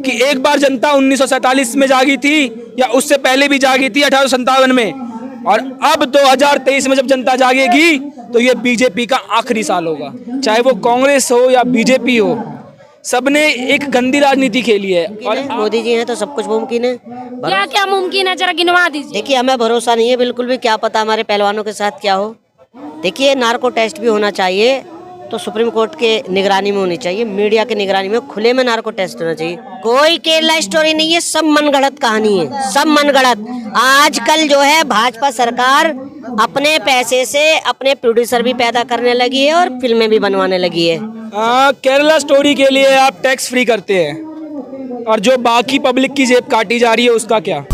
कि एक बार जनता 1947 में जागी थी या उससे पहले भी जागी थी 1857 में, और अब 2023 में जब जनता जागेगी तो ये बीजेपी का आखिरी साल होगा। चाहे वो कांग्रेस हो या बीजेपी हो, सबने एक गंदी राजनीति खेली है। और मोदी जी हैं तो सब कुछ मुमकिन है। क्या क्या मुमकिन है, जरा गिनवा दीजिए। देखिए, हमें भरोसा नहीं है बिल्कुल भी, क्या पता हमारे पहलवानों के साथ क्या हो। देखिए, नार्को टेस्ट भी होना चाहिए तो सुप्रीम कोर्ट के निगरानी में होनी चाहिए, मीडिया के निगरानी में खुले में नार्को टेस्ट होना चाहिए। कोई केरला स्टोरी नहीं है, सब मनगढ़ंत कहानी है, सब मनगढ़ंत। आजकल जो है भाजपा सरकार अपने पैसे से अपने प्रोड्यूसर भी पैदा करने लगी है और फिल्में भी बनवाने लगी है। केरला स्टोरी के लिए आप टैक्स फ्री करते हैं, और जो बाकी पब्लिक की जेब काटी जा रही है उसका क्या?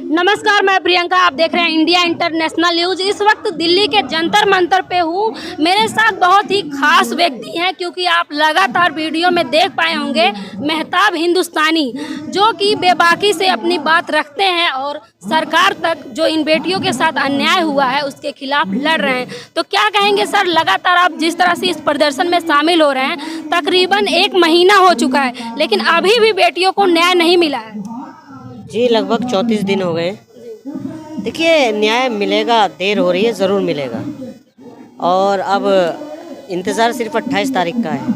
नमस्कार, मैं प्रियंका, आप देख रहे हैं इंडिया इंटरनेशनल न्यूज। इस वक्त दिल्ली के जंतर मंतर पे हूँ। मेरे साथ बहुत ही खास व्यक्ति हैं, क्योंकि आप लगातार वीडियो में देख पाए होंगे मेहताब हिंदुस्तानी, जो कि बेबाकी से अपनी बात रखते हैं और सरकार तक जो इन बेटियों के साथ अन्याय हुआ है उसके खिलाफ लड़ रहे हैं। तो क्या कहेंगे सर, लगातार आप जिस तरह से इस प्रदर्शन में शामिल हो रहे हैं, तकरीबन 1 महीना हो चुका है, लेकिन अभी भी बेटियों को न्याय नहीं मिला है। जी, लगभग 34 दिन हो गए। देखिए, न्याय मिलेगा, देर हो रही है, ज़रूर मिलेगा। और अब इंतज़ार सिर्फ 28 तारीख का है।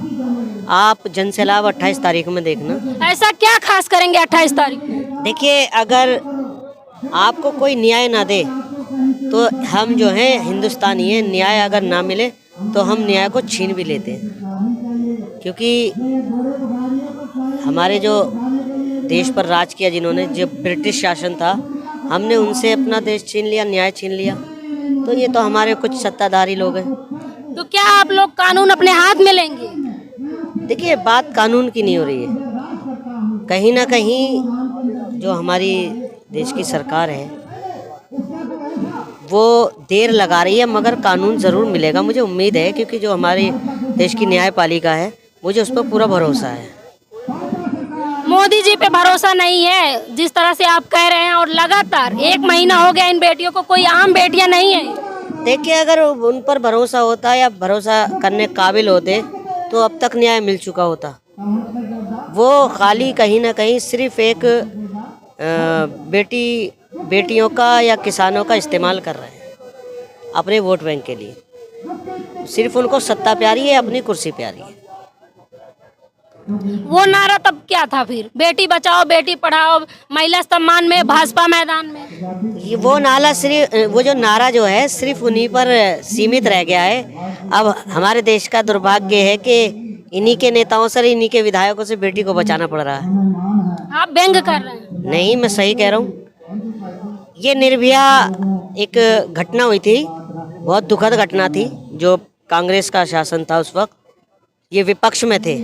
आप जनसैलाब 28 तारीख में देखना। ऐसा क्या खास करेंगे 28 तारीख? देखिए, अगर आपको कोई न्याय ना दे तो हम जो हैं हिंदुस्तानी हैं, न्याय अगर ना मिले तो हम न्याय को छीन भी लेते हैं। क्योंकि हमारे जो देश पर राज किया जिन्होंने, जो ब्रिटिश शासन था, हमने उनसे अपना देश छीन लिया, न्याय छीन लिया। तो ये तो हमारे कुछ सत्ताधारी लोग हैं। तो क्या आप लोग कानून अपने हाथ में लेंगे? देखिए, बात कानून की नहीं हो रही है। कहीं ना कहीं जो हमारी देश की सरकार है वो देर लगा रही है, मगर कानून ज़रूर मिलेगा, मुझे उम्मीद है। क्योंकि जो हमारे देश की न्यायपालिका है, मुझे उस पर पूरा भरोसा है। मोदी जी पे भरोसा नहीं है जिस तरह से आप कह रहे हैं, और लगातार 1 महीना हो गया इन बेटियों को, कोई आम बेटियां नहीं है। देखिए, अगर उन पर भरोसा होता या भरोसा करने काबिल होते तो अब तक न्याय मिल चुका होता। वो खाली कहीं ना कहीं सिर्फ एक बेटियों का या किसानों का इस्तेमाल कर रहे हैं अपने वोट बैंक के लिए। सिर्फ उनको सत्ता प्यारी है, अपनी कुर्सी प्यारी है। वो नारा तब क्या था फिर? बेटी बचाओ, बेटी पढ़ाओ, महिला सम्मान में, भाजपा मैदान में। वो जो नारा जो है सिर्फ उन्हीं पर सीमित रह गया है। अब हमारे देश का दुर्भाग्य है कि इन्हीं के नेताओं से, इन्हीं के विधायकों से बेटी को बचाना पड़ रहा है। आप व्यंग कर रहे हैं? नहीं, मैं सही कह रहा हूँ। ये निर्भया एक घटना हुई थी, बहुत दुखद घटना थी। जो कांग्रेस का शासन था उस वक्त, ये विपक्ष में थे,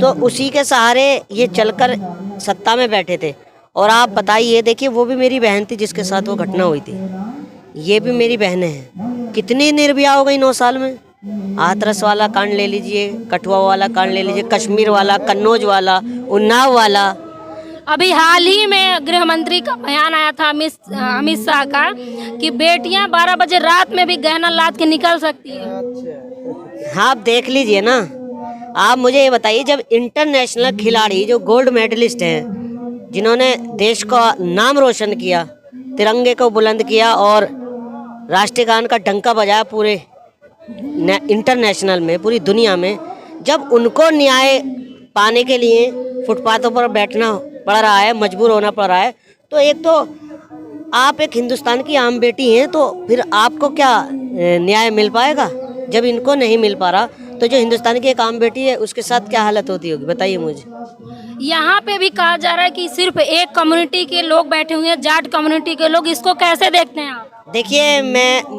तो उसी के सहारे ये चलकर सत्ता में बैठे थे। और आप बताइए, देखिए, वो भी मेरी बहन थी जिसके साथ वो घटना हुई थी। ये भी मेरी बहनें हैं। कितनी निर्भया हो गई 9 साल में। हाथरस वाला कांड ले लीजिए, कठुआ वाला कांड ले लीजिए, कश्मीर वाला, कन्नौज वाला, उन्नाव वाला। अभी हाल ही में गृह मंत्री का बयान आया था अमित शाह का, कि बेटियां 12 बजे रात में भी गहना लाद के निकल सकती है। हाँ, आप देख लीजिए ना। आप मुझे ये बताइए, जब इंटरनेशनल खिलाड़ी जो गोल्ड मेडलिस्ट हैं, जिन्होंने देश का नाम रोशन किया, तिरंगे को बुलंद किया और राष्ट्रीय गान का डंका बजाया पूरे इंटरनेशनल में, पूरी दुनिया में, जब उनको न्याय पाने के लिए फुटपाथों पर बैठना पड़ रहा है, मजबूर होना पड़ रहा है, तो एक तो आप एक हिंदुस्तान की आम बेटी हैं, तो फिर आपको क्या न्याय मिल पाएगा? जब इनको नहीं मिल पा रहा तो जो हिंदुस्तान की एक आम बेटी है उसके साथ क्या हालत होती होगी, बताइए मुझे। यहाँ पे भी कहा जा रहा है कि सिर्फ एक कम्युनिटी के लोग बैठे हुए हैं, जाट कम्युनिटी के लोग। इसको कैसे देखते हैं आप? देखिए,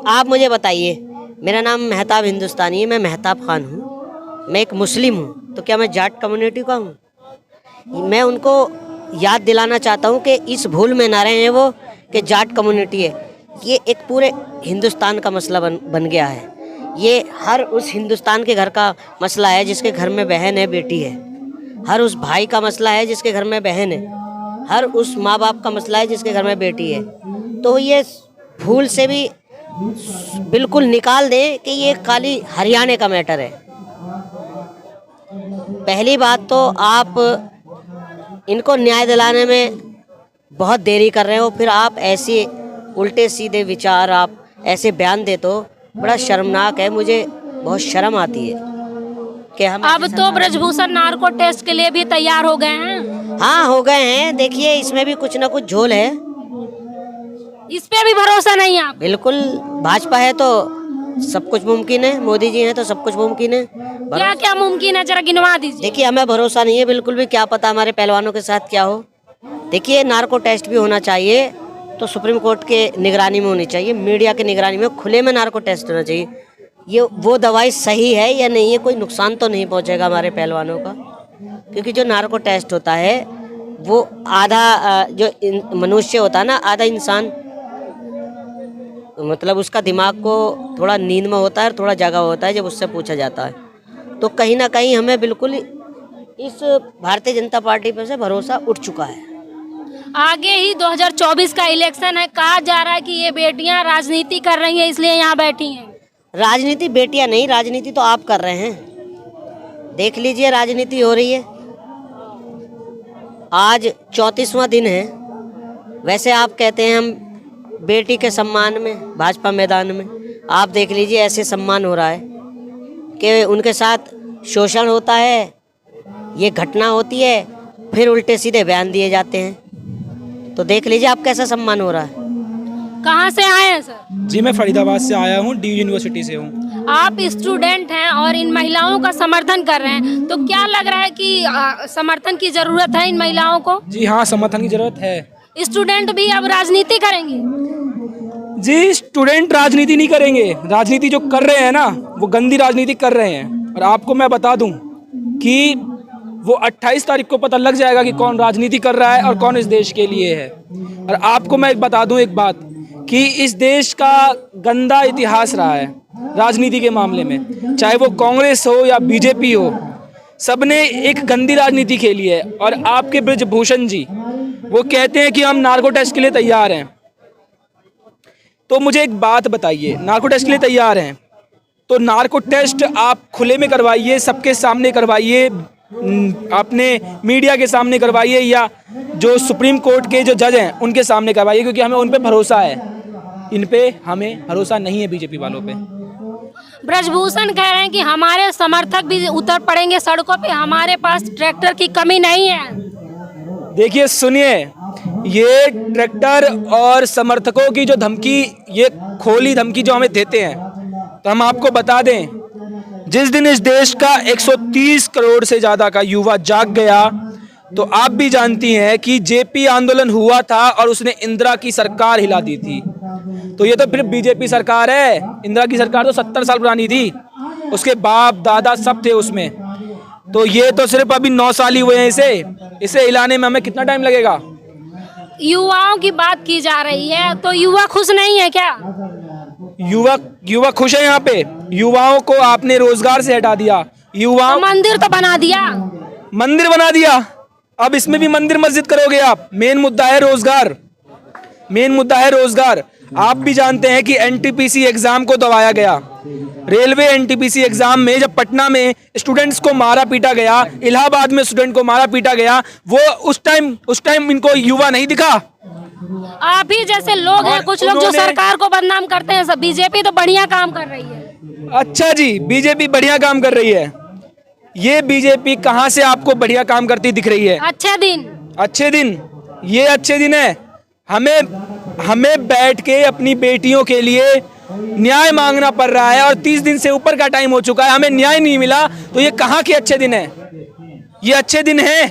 आप मुझे बताइए, मेरा नाम मेहताब हिंदुस्तानी है, मैं मेहताब खान हूँ, मैं एक मुस्लिम हूँ, तो क्या मैं जाट कम्युनिटी का हूँ? मैं उनको याद दिलाना चाहता हूँ कि इस भूल में ना रहे हैं वो कि जाट कम्युनिटी है। ये एक पूरे हिंदुस्तान का मसला बन गया है। ये हर उस हिंदुस्तान के घर का मसला है जिसके घर में बहन है, बेटी है। हर उस भाई का मसला है जिसके घर में बहन है। हर उस माँ बाप का मसला है जिसके घर में बेटी है। तो ये भूल से भी बिल्कुल निकाल दें कि ये खाली हरियाणा का मैटर है। पहली बात तो आप इनको न्याय दिलाने में बहुत देरी कर रहे हो, फिर आप ऐसे उल्टे सीधे विचार, आप ऐसे बयान दे तो बड़ा शर्मनाक है। मुझे बहुत शर्म आती है कि हम अब तो ब्रजभूषण नार्को टेस्ट के लिए भी तैयार हो गए हैं। हाँ, हो गए हैं। देखिए, इसमें भी कुछ ना कुछ झोल है। इस पे भी भरोसा नहीं है आप? बिल्कुल, भाजपा है तो सब कुछ मुमकिन है, मोदी जी हैं तो सब कुछ मुमकिन है। क्या क्या मुमकिन है, जरा गिनवा दीजिए। देखिए, हमें भरोसा नहीं है बिल्कुल भी, क्या पता हमारे पहलवानों के साथ क्या हो। देखिए, नार्को टेस्ट भी होना चाहिए तो सुप्रीम कोर्ट के निगरानी में होनी चाहिए, मीडिया के निगरानी में, खुले में नार्को टेस्ट होना चाहिए। ये वो दवाई सही है या नहीं है, कोई नुकसान तो नहीं पहुंचेगा हमारे पहलवानों का, क्योंकि जो नार्को टेस्ट होता है वो आधा जो मनुष्य होता है ना, आधा इंसान, मतलब उसका दिमाग को थोड़ा नींद में होता है और थोड़ा जगा होता है जब उससे पूछा जाता है। तो कहीं ना कहीं हमें बिल्कुल इस भारतीय जनता पार्टी पर से भरोसा उठ चुका है। आगे ही 2024 का इलेक्शन है, कहा जा रहा है कि ये बेटियां राजनीति कर रही हैं इसलिए यहाँ बैठी हैं। राजनीति बेटियां नहीं, राजनीति तो आप कर रहे हैं। देख लीजिए, राजनीति हो रही है। आज 34वां दिन है। वैसे आप कहते हैं हम बेटी के सम्मान में भाजपा मैदान में, आप देख लीजिए ऐसे सम्मान हो रहा है कि उनके साथ शोषण होता है, ये घटना होती है, फिर उल्टे सीधे बयान दिए जाते हैं। तो देख लीजिए आप कैसा सम्मान हो रहा है। कहाँ से आए हैं सर? जी, मैं फरीदाबाद से आया हूँ, डी यूनिवर्सिटी से हूँ। आप स्टूडेंट हैं और इन महिलाओं का समर्थन कर रहे हैं, तो क्या लग रहा है कि समर्थन की जरूरत है इन महिलाओं को? जी हाँ, समर्थन की जरूरत है। स्टूडेंट भी अब राजनीति करेंगे? जी, स्टूडेंट राजनीति नहीं करेंगे। राजनीति जो कर रहे हैं ना, वो गंदी राजनीति कर रहे हैं। और आपको मैं बता दूं कि वो 28 तारीख को पता लग जाएगा कि कौन राजनीति कर रहा है और कौन इस देश के लिए है। और आपको मैं बता दूं एक बात, कि इस देश का गंदा इतिहास रहा है राजनीति के मामले में, चाहे वो कांग्रेस हो या बीजेपी हो, सबने एक गंदी राजनीति खेली है। और आपके ब्रजभूषण जी वो कहते हैं कि हम नार्को टेस्ट के लिए तैयार हैं। तो मुझे एक बात बताइए, नार्को टेस्ट के लिए तैयार हैं तो नार्को टेस्ट आप खुले में करवाइए, सबके सामने करवाइए, अपने मीडिया के सामने करवाइए, या जो सुप्रीम कोर्ट के जो जज हैं उनके सामने करवाइए, क्योंकि हमें उन पे भरोसा है। इन पे हमें भरोसा नहीं है बीजेपी वालों पे। ब्रजभूषण कह रहे हैं कि हमारे समर्थक भी उतर पड़ेंगे सड़कों पे, हमारे पास ट्रैक्टर की कमी नहीं है। देखिए, सुनिए, ये ट्रैक्टर और समर्थकों की जो धमकी, ये खोली धमकी जो हमें देते हैं, तो हम आपको बता दें, जिस दिन इस देश का 130 करोड़ से ज़्यादा का युवा जाग गया, तो आप भी जानती हैं कि जेपी आंदोलन हुआ था और उसने इंदिरा की सरकार हिला दी थी। तो ये तो फिर बीजेपी सरकार है। इंदिरा की सरकार तो 70 साल पुरानी थी, उसके बाप दादा सब थे उसमें। तो ये तो सिर्फ अभी 9 साल ही हुए हैं इसे हिलाने में, हमें कितना टाइम लगेगा? युवाओं की बात की जा रही है, तो युवा खुश नहीं है क्या? युवा खुश है यहाँ पे। युवाओं को आपने रोजगार से हटा दिया। युवाओं मंदिर तो बना दिया, मंदिर बना दिया, अब इसमें भी मंदिर मस्जिद करोगे आप। मेन मुद्दा है रोजगार, मेन मुद्दा है रोजगार। आप भी जानते हैं कि एनटीपीसी एग्जाम को दबाया गया। रेलवे एनटीपीसी एग्जाम में जब पटना में स्टूडेंट्स को मारा पीटा गया, इलाहाबाद में स्टूडेंट को मारा पीटा गया, वो उस टाइम इनको युवा नहीं दिखा। आप ही जैसे लोग हैं, कुछ लोग जो सरकार को बदनाम करते हैं। सब बीजेपी तो बढ़िया काम कर रही है। अच्छा जी, बीजेपी बढ़िया काम कर रही है। ये बीजेपी कहाँ से आपको बढ़िया काम करती दिख रही है? अच्छे दिन, ये अच्छे दिन है। हमें बैठ के अपनी बेटियों के लिए न्याय मांगना पड़ रहा है और 30 दिन से ऊपर का टाइम हो चुका है, हमें न्याय नहीं मिला। तो ये कहाँ के अच्छे दिन है? ये अच्छे दिन है?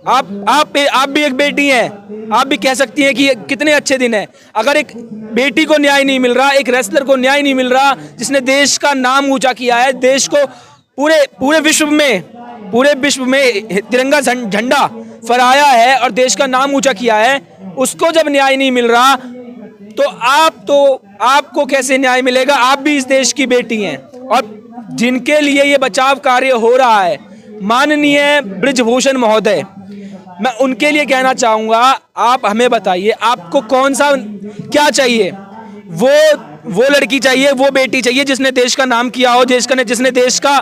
आप भी एक बेटी हैं, आप भी कह सकती हैं कि ये कितने अच्छे दिन है। अगर एक बेटी को न्याय नहीं मिल रहा, एक रेसलर को न्याय नहीं मिल रहा, जिसने देश का नाम ऊंचा किया है, देश को पूरे विश्व में तिरंगा झंडा फहराया है और देश का नाम ऊंचा किया है, उसको जब न्याय नहीं मिल रहा, तो आपको कैसे न्याय मिलेगा? आप भी इस देश की बेटी हैं। और जिनके लिए ये बचाव कार्य हो रहा है, माननीय ब्रजभूषण महोदय, मैं उनके लिए कहना चाहूँगा, आप हमें बताइए, आपको कौन सा क्या चाहिए? वो लड़की चाहिए, वो बेटी चाहिए जिसने देश का नाम किया हो, जिसने देश का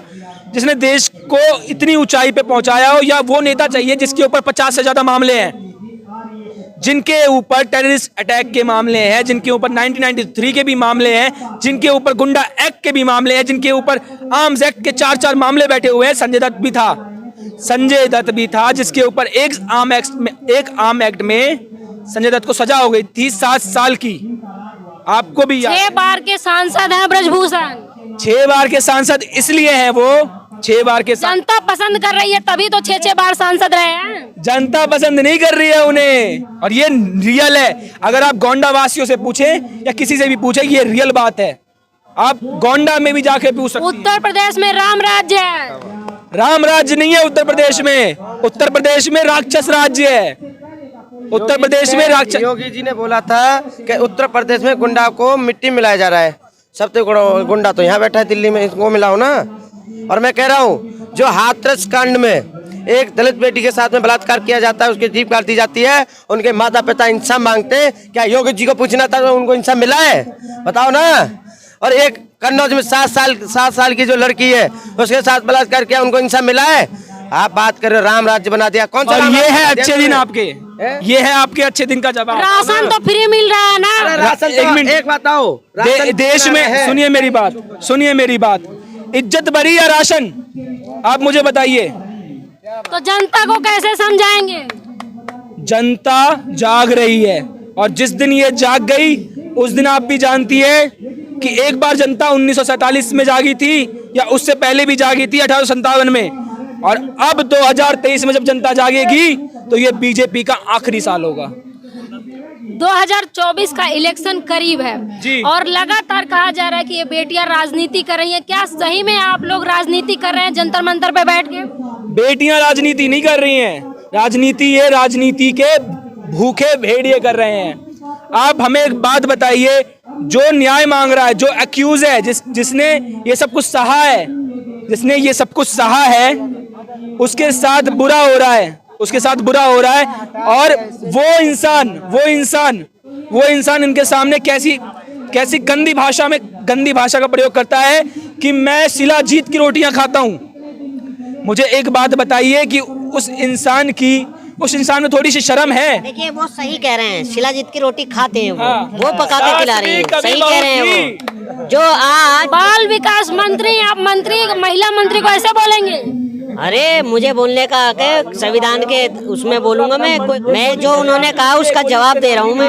जिसने देश को इतनी ऊंचाई पे पहुंचाया हो, या वो नेता चाहिए जिसके ऊपर 50 से ज्यादा मामले हैं, जिनके ऊपर टेररिस्ट अटैक के मामले हैं, जिनके ऊपर 1993 के भी मामले हैं, जिनके ऊपर गुंडा एक्ट के भी मामले हैं, जिनके ऊपर आर्म्स एक्ट के 4 मामले बैठे हुए हैं। संजय दत्त भी था जिसके ऊपर एक आर्म एक्ट में संजय दत्त को सजा हो गई थी 7 साल की। आपको भी 6 बार के सांसद हैं ब्रजभूषण। 6 बार के सांसद इसलिए हैं वो 6 बार के जनता पसंद कर रही है तभी तो 6 बार सांसद रहे हैं। जनता पसंद नहीं कर रही है उन्हें, और ये रियल है। अगर आप गोंडा वासियों से पूछें या किसी से भी पूछें, ये रियल बात है। आप गोंडा में भी जाके पूछ सकते हैं। उत्तर प्रदेश में राम राज्य है। राम राज्य नहीं है उत्तर प्रदेश में। उत्तर प्रदेश में राक्षस राज्य है। उत्तर प्रदेश में राक्षस। योगी जी ने बोला था कि उत्तर प्रदेश में गुंडा को मिट्टी मिलाया जा रहा है। सबसे गुंडा तो यहाँ बैठा है दिल्ली में, इसको मिलाओ ना। और मैं कह रहा हूँ जो हाथरस कांड में एक दलित बेटी के साथ में बलात्कार किया जाता है, उसकी जीभ काट दी जाती है, उनके माता पिता इंसाफ मांगते हैं। क्या योगी जी को पूछना था तो उनको इंसाफ मिला है? बताओ ना। और एक कन्नौज में 7 साल की जो लड़की है उसके साथ बलात्कार किया, उनको इंसाफ मिला है? आप बात कर रहे हो राम राज्य बना दिया। कौन सा? और ये है अच्छे दिन आपके, ये है आपके अच्छे दिन का जवाब। राशन तो फ्री मिल रहा है ना। राशन एक मिनट, एक बताओ। देश में सुनिए मेरी बात, इज्जत भरी या राशन, आप मुझे बताइए। तो जनता को कैसे समझाएंगे? जनता जाग रही है, और जिस दिन ये जाग गई उस दिन आप भी जानती है कि एक बार जनता 1947 में जागी थी, या उससे पहले भी जागी थी 1857 में, और अब 2023 में जब जनता जागेगी तो ये बीजेपी का आखिरी साल होगा। 2024 का इलेक्शन करीब है जी। और लगातार कहा जा रहा है कि ये बेटियां राजनीति कर रही हैं। क्या सही में आप लोग राजनीति कर रहे हैं जंतर मंतर पे बैठ के? बेटियां राजनीति नहीं कर रही हैं, राजनीति ये राजनीति के भूखे भेड़िए कर रहे हैं। आप हमें एक बात बताइए, जो न्याय मांग रहा है, जो एक्यूज है, जिसने ये सब कुछ सहा है, उसके साथ बुरा हो रहा है, और वो इंसान इनके सामने कैसी गंदी भाषा का प्रयोग करता है कि मैं शिलाजीत की रोटियां खाता हूं। मुझे एक बात बताइए कि उस इंसान में थोड़ी सी शर्म है? देखिए वो सही कह रहे हैं, शिलाजीत की रोटी खाते हैं वो पका के हाँ, खिला रही है। सही कह रहे हैं वो। जो आज बाल विकास मंत्री, आप मंत्री, महिला मंत्री को ऐसे बोलेंगे? अरे मुझे बोलने का हक है, संविधान के उसमें बोलूंगा मैं जो उन्होंने कहा उसका जवाब दे रहा हूँ मैं।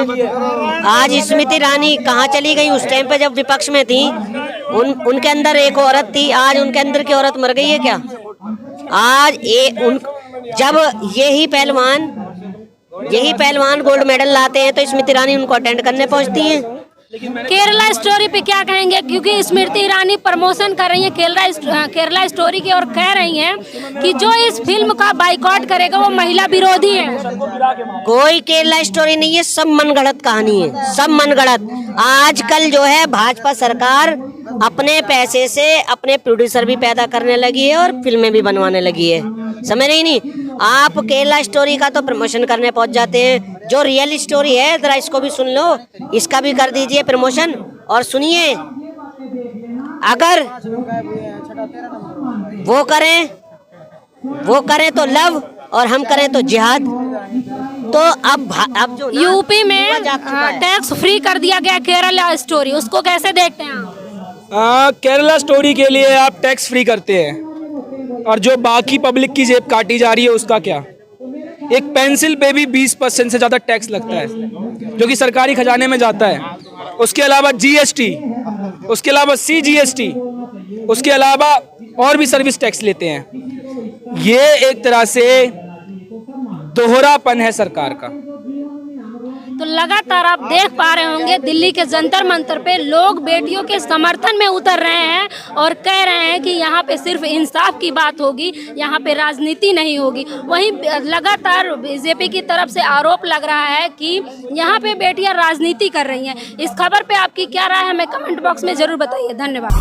आज स्मृति ईरानी कहाँ चली गई? उस टाइम पे जब विपक्ष में थी उनके अंदर एक औरत थी, आज उनके अंदर की औरत मर गई है क्या? आज जब यही पहलवान गोल्ड मेडल लाते हैं तो स्मृति ईरानी उनको अटेंड करने पहुंचती हैं। केरला स्टोरी पे क्या कहेंगे? क्योंकि स्मृति ईरानी प्रमोशन कर रही है केरला स्टोरी की, और कह रही हैं कि जो इस फिल्म का बाइकआउट करेगा वो महिला विरोधी है। कोई केरला स्टोरी नहीं है, सब मनगढ़ंत कहानी है, सब मनगढ़ंत। आजकल जो है भाजपा सरकार अपने पैसे से अपने प्रोड्यूसर भी पैदा करने लगी है और फिल्में भी बनवाने लगी है। समझ रही नहीं? आप केरला स्टोरी का तो प्रमोशन करने पहुंच जाते हैं, जो रियल स्टोरी है जरा इसको भी सुन लो, इसका भी कर दीजिए प्रमोशन। और सुनिए, अगर वो करें तो लव और हम करें तो जिहाद। तो अब जो यूपी में टैक्स फ्री कर दिया गया केरला स्टोरी, उसको कैसे देखते हैं आप? केरला स्टोरी के लिए आप टैक्स फ्री करते हैं, और जो बाकी पब्लिक की जेब काटी जा रही है उसका क्या? एक पेंसिल पे भी 20% से ज्यादा टैक्स लगता है, जो कि सरकारी खजाने में जाता है। उसके अलावा GST, उसके अलावा CGST, उसके अलावा और भी सर्विस टैक्स लेते हैं। ये एक तरह से दोहरापन है सरकार का। तो लगातार आप देख पा रहे होंगे दिल्ली के जंतर मंतर पे लोग बेटियों के समर्थन में उतर रहे हैं और कह रहे हैं कि यहाँ पे सिर्फ इंसाफ की बात होगी, यहाँ पे राजनीति नहीं होगी। वहीं लगातार बीजेपी की तरफ से आरोप लग रहा है कि यहाँ पे बेटियाँ राजनीति कर रही हैं। इस खबर पे आपकी क्या राय है, हमें कमेंट बॉक्स में जरूर बताइए। धन्यवाद।